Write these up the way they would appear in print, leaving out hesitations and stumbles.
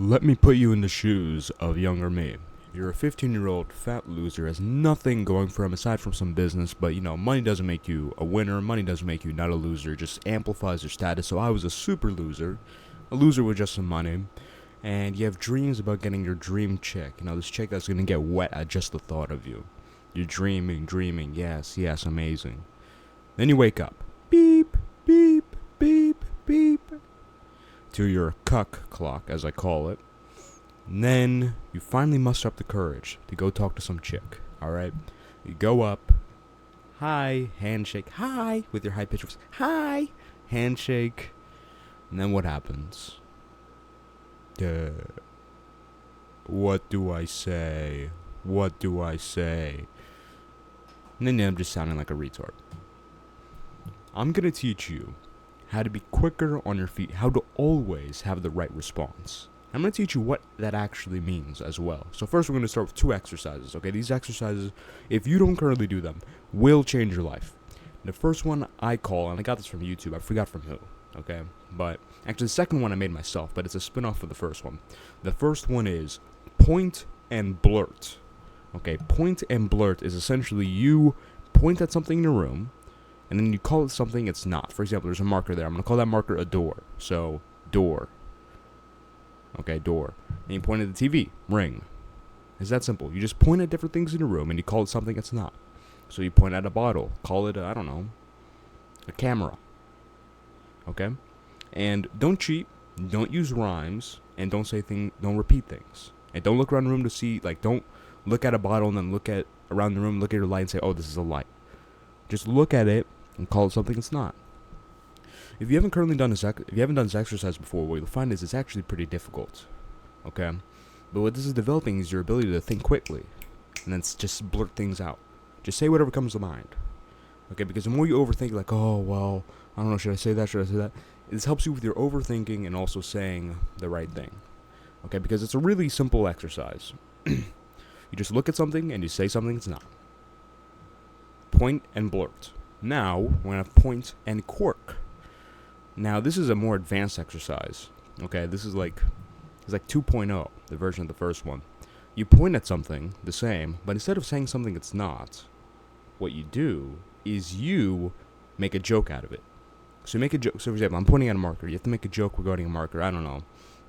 Let me put you in the shoes of younger me. You're a 15-year-old fat loser, has nothing going for him aside from some business, but money doesn't make you a winner, money doesn't make you not a loser, it just amplifies your status. So I was a super loser, a loser with just some money, and you have dreams about getting your dream chick, this chick that's gonna get wet at just the thought of you. You're dreaming, yes, amazing. Then you wake up, beep, beep, beep, beep, to your cuck clock, as I call it. And then you finally muster up the courage to go talk to some chick, alright? You go up, hi, handshake, hi, with your high pitched voice, hi, handshake, and then what happens? What do I say? And then I'm just sounding like a retard. I'm gonna teach you how to be quicker on your feet, how to always have the right response. I'm going to teach you what that actually means as well. So first we're going to start with 2 exercises, okay? These exercises, if you don't currently do them, will change your life. The first one I call, and I got this from YouTube, I forgot from who, okay? But actually the second one I made myself, but it's a spin-off of the first one. The first one is point and blurt. Okay, point and blurt is essentially you point at something in your room, and then you call it something it's not. For example, there's a marker there. I'm going to call that marker a door. So, door. Okay, door. And you point at the TV. Ring. It's that simple. You just point at different things in your room and you call it something it's not. So you point at a bottle. Call it, a camera. Okay? And don't cheat. Don't use rhymes. And don't repeat things. And don't look around the room to see, don't look at a bottle and then look at around the room, look at your light and say, oh, this is a light. Just look at it and call it something it's not. If you haven't done this exercise before, what you'll find is it's actually pretty difficult. Okay? But what this is developing is your ability to think quickly. And then just blurt things out. Just say whatever comes to mind. Okay? Because the more you overthink, oh, well, I don't know, should I say that? This helps you with your overthinking and also saying the right thing. Okay? Because it's a really simple exercise. You just look at something and you say something it's not. Point and blurt. Now, we're going to point and quirk. Now, this is a more advanced exercise. Okay, this is it's like 2.0, the version of the first one. You point at something, the same, but instead of saying something it's not, what you do is you make a joke out of it. So you make a joke. So, for example, I'm pointing at a marker. You have to make a joke regarding a marker. I don't know.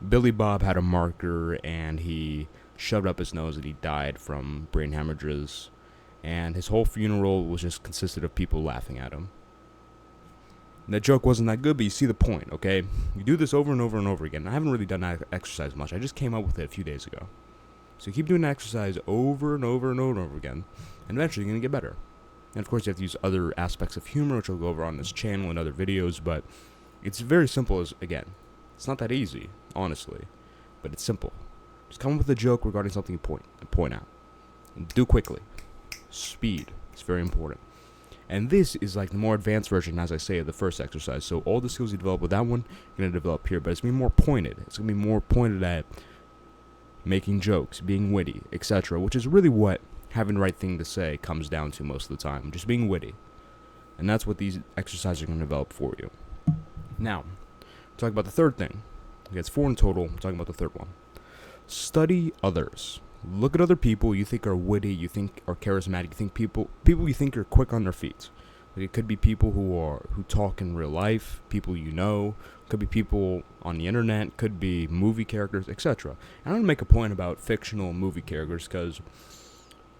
Billy Bob had a marker, and he shoved up his nose, and he died from brain hemorrhages. And his whole funeral was just consisted of people laughing at him. And that joke wasn't that good, but you see the point, okay? You do this over and over and over again. I haven't really done that exercise much. I just came up with it a few days ago. So you keep doing that exercise over and over and over and over again, and eventually you're going to get better. And of course you have to use other aspects of humor, which I'll go over on this channel and other videos, but it's very simple it's not that easy, honestly, but it's simple. Just come up with a joke regarding something you point out. And do quickly. Speed is very important. And this is the more advanced version, as I say, of the first exercise. So all the skills you develop with that one, you're going to develop here. But it's going to be more pointed. It's going to be more pointed at making jokes, being witty, etc. Which is really what having the right thing to say comes down to most of the time. Just being witty. And that's what these exercises are going to develop for you. Now, talk about the third thing. Okay, it's 4 in total. I'm talking about the third one. Study others. Look at other people you think are witty, you think are charismatic, you think people you think are quick on their feet. It could be people who talk in real life, people you know, could be people on the internet, could be movie characters, etc. I'm going to make a point about fictional movie characters because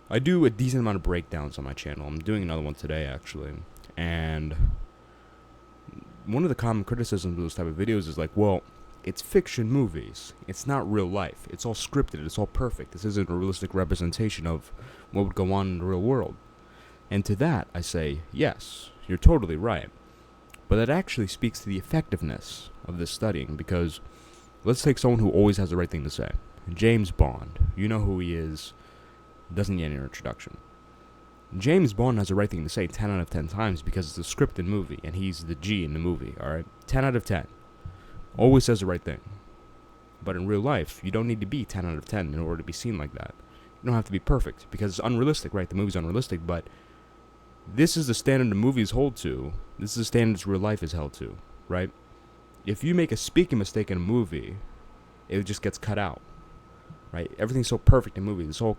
I do a decent amount of breakdowns on my channel. I'm doing another one today, actually. And one of the common criticisms of those type of videos is well, it's fiction movies. It's not real life. It's all scripted. It's all perfect. This isn't a realistic representation of what would go on in the real world. And to that, I say, yes, you're totally right. But that actually speaks to the effectiveness of this studying, because let's take someone who always has the right thing to say. James Bond. You know who he is. Doesn't need any introduction. James Bond has the right thing to say 10 out of 10 times because it's a scripted movie, and he's the G in the movie, alright? 10 out of 10. Always says the right thing. But in real life, you don't need to be 10 out of 10 in order to be seen like that. You don't have to be perfect, because it's unrealistic, right? The movie's unrealistic, but this is the standard the movies hold to. This is the standards real life is held to, right? If you make a speaking mistake in a movie, it just gets cut out, right? Everything's so perfect in movies. It's all,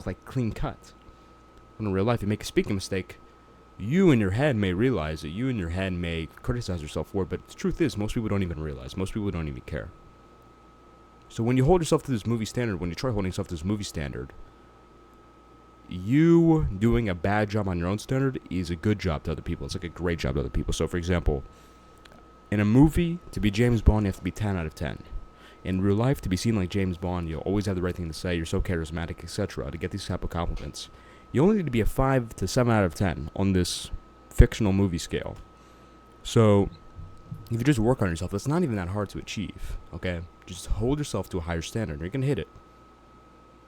like, clean cut. When in real life, you make a speaking mistake, you in your head may realize it. You in your head may criticize yourself for it, but the truth is, most people don't even realize. Most people don't even care. So when you hold yourself to this movie standard, when you try holding yourself to this movie standard, you doing a bad job on your own standard is a good job to other people. It's like a great job to other people. So, for example, in a movie, to be James Bond, you have to be 10 out of 10. In real life, to be seen like James Bond, you'll always have the right thing to say, you're so charismatic, etc. To get these type of compliments, you only need to be a 5 to 7 out of 10 on this fictional movie scale. So, if you just work on yourself, it's not even that hard to achieve, okay? Just hold yourself to a higher standard. You're going to hit it.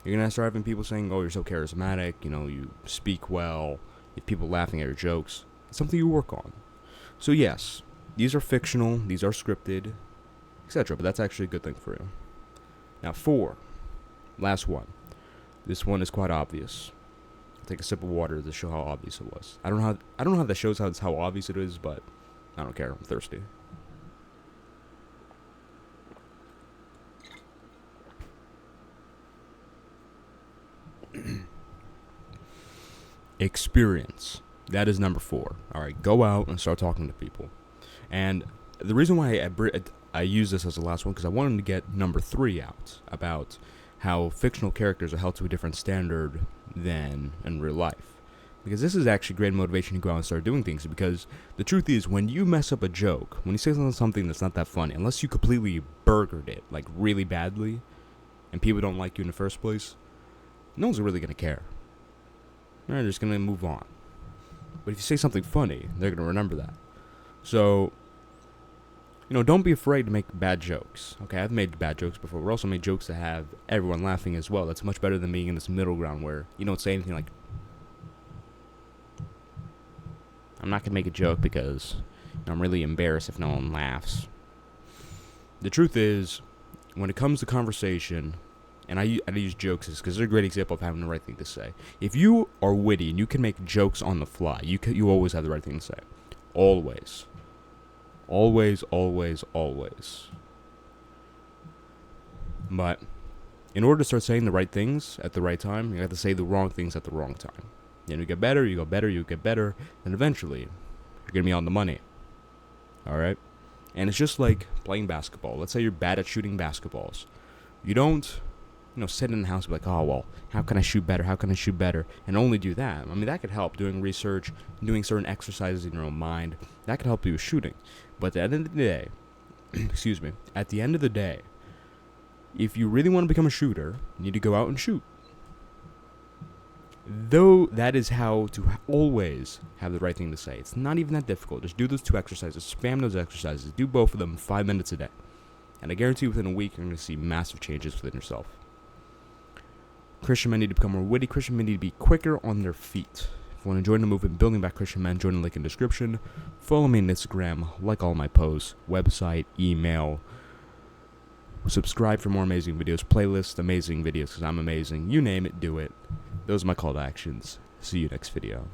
You're going to start having people saying, oh, you're so charismatic, you speak well, you have people laughing at your jokes. It's something you work on. So, yes, these are fictional, these are scripted, etc., but that's actually a good thing for you. Now, 4, last one. This one is quite obvious. I'll take a sip of water to show how obvious it was. I don't know how that shows how obvious it is, but I don't care. I'm thirsty. Experience. That is number 4. All right, go out and start talking to people. And the reason why I use this as the last one, because I wanted to get number 3 out, about how fictional characters are held to a different standard than in real life. Because this is actually great motivation to go out and start doing things, because the truth is, when you mess up a joke, when you say something that's not that funny, unless you completely burgered it, like really badly, and people don't like you in the first place, no one's really going to care. They're just going to move on. But if you say something funny, they're going to remember that. So, don't be afraid to make bad jokes. Okay, I've made bad jokes before. We've also made jokes that have everyone laughing as well. That's much better than being in this middle ground where you don't say anything like, I'm not going to make a joke because I'm really embarrassed if no one laughs. The truth is, when it comes to conversation, and I use jokes because they're a great example of having the right thing to say. If you are witty and you can make jokes on the fly, you always have the right thing to say. Always. Always, always, always. But in order to start saying the right things at the right time, you have to say the wrong things at the wrong time. And you get better, you go better, you get better, and eventually, you're going to be on the money. Alright? And it's just like playing basketball. Let's say you're bad at shooting basketballs. You don't, sit in the house and be like, oh, well, how can I shoot better? How can I shoot better? And only do that. I mean, that could help, doing research, doing certain exercises in your own mind. That could help you with shooting. But at the end of the day, at the end of the day, if you really want to become a shooter, you need to go out and shoot. Though that is how to always have the right thing to say. It's not even that difficult. Just do those 2 exercises. Spam those exercises. Do both of them 5 minutes a day. And I guarantee within a week, you're going to see massive changes within yourself. Christian men need to become more witty. Christian men need to be quicker on their feet. If you want to join the movement Building Back Christian Men, join the link in the description. Follow me on Instagram, like all my posts, website, email. Subscribe for more amazing videos, playlist, amazing videos, because I'm amazing. You name it, do it. Those are my call to actions. See you next video.